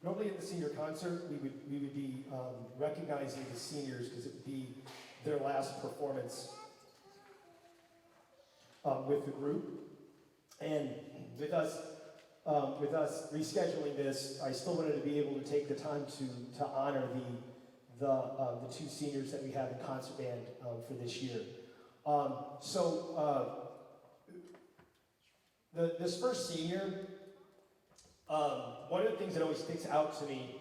normally at the senior concert, we would be recognizing the seniors because it would be their last performance with the group. And with us rescheduling this, I still wanted to be able to take the time to honor the two seniors that we have in concert band for this year. This first senior, one of the things that always sticks out to me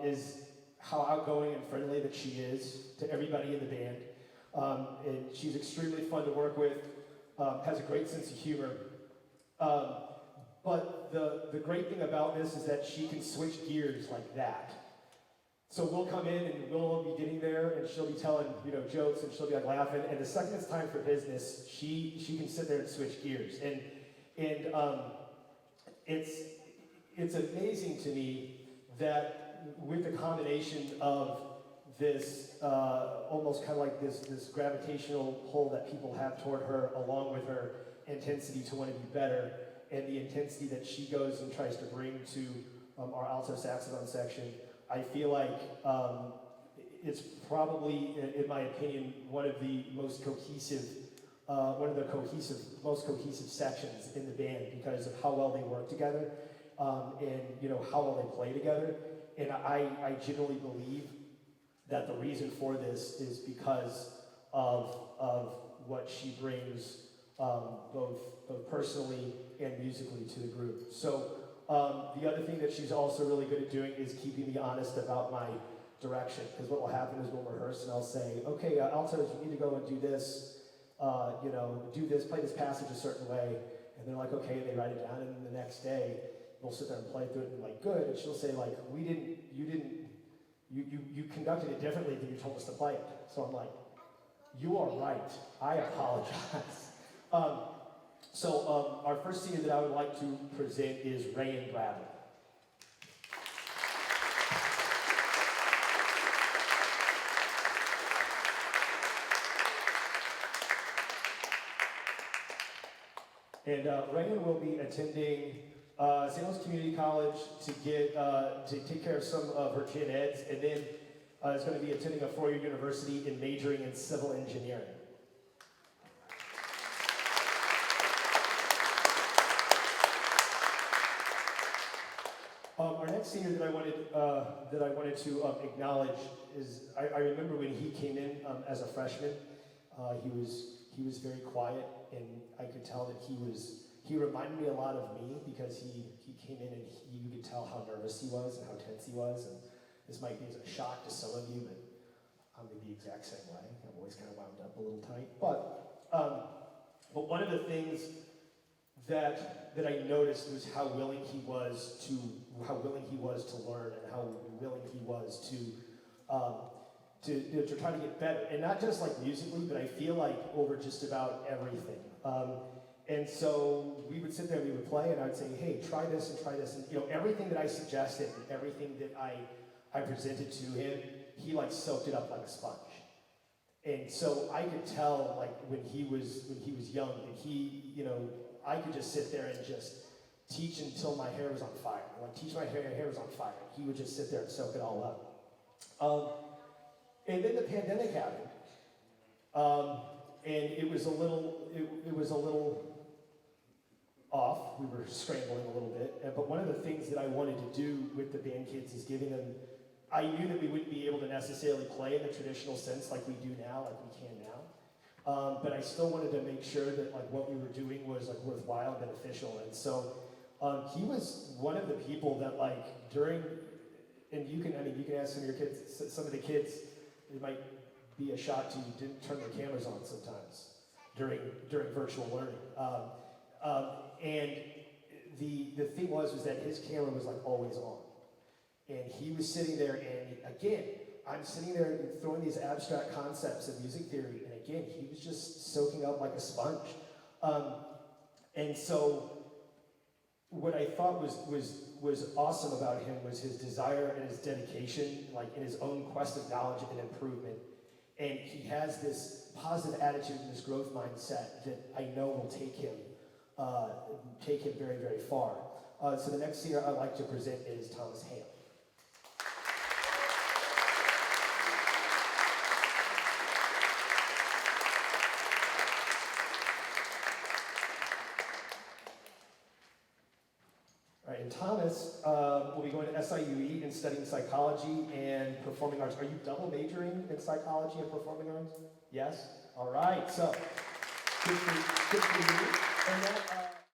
is how outgoing and friendly that she is to everybody in the band. And she's extremely fun to work with, has a great sense of humor. But the great thing about this is that she can switch gears like that. So we'll come in and we'll be getting there and she'll be telling, jokes and she'll be like laughing. And the second it's time for business, she can sit there and switch gears. And it's amazing to me that with the combination of this almost kind of like this gravitational pull that people have toward her, along with her intensity to want to be better, and the intensity that she goes and tries to bring to our alto saxophone section, I feel like it's probably, in my opinion, one of the most cohesive sections in the band because of how well they work together, and how well they play together. And I genuinely believe that the reason for this is because of what she brings, both personally and musically to the group. So the other thing that she's also really good at doing is keeping me honest about my direction. Because what will happen is we'll rehearse and I'll say, okay, altos, you need to go and do this, do this, play this passage a certain way. And they're like, okay, and they write it down. And then the next day, we'll sit there and play through it and be like, good. And she'll say, like, you conducted it differently than you told us to play it. So I'm like, you are right. I apologize. Our first senior that I would like to present is Ray and Bradley. And Rayan will be attending St. Louis Community College to take care of some of her gen eds, and then is going to be attending a four-year university and majoring in civil engineering. Our next senior that I wanted to acknowledge is I remember when he came in as a freshman, he was very quiet, and I could tell that he reminded me a lot of me because he came in and you could tell how nervous he was and how tense he was. And this might be a shock to some of you, but I'm the exact same way. I'm always kind of wound up a little tight. But one of the things that I noticed was how willing he was to learn and how willing he was to try to get better, and not just like musically, but I feel like over just about everything. And so we would sit there, we would play, and I'd say, hey, try this, and everything that I suggested, and everything that I presented to him, he like soaked it up like a sponge. And so I could tell, like when he was young, that I could just sit there and just teach until my hair was on fire. Like teach my hair was on fire. He would just sit there and soak it all up. And then the pandemic happened, and it was a little off. We were scrambling a little bit, but one of the things that I wanted to do with the band kids is giving them. I knew that we wouldn't be able to necessarily play in the traditional sense like we do now, like we can now, but I still wanted to make sure that like what we were doing was like worthwhile and beneficial. And so he was one of the people that like during, and you can ask some of your kids, some of the kids. It might be a shock to you, didn't turn their cameras on sometimes during virtual learning. And the thing was that his camera was like always on. And he was sitting there, and again, I'm sitting there throwing these abstract concepts of music theory, and again, he was just soaking up like a sponge. And so what I thought was awesome about him was his desire and his dedication, like in his own quest of knowledge and improvement. And he has this positive attitude and this growth mindset that I know will take him very, very far. So the next singer I'd like to present is Thomas Hale. All right, and Thomas will be going to SIUE and studying psychology and performing arts. Are you double majoring in psychology and performing arts? Yes? All right, so good for you. And then,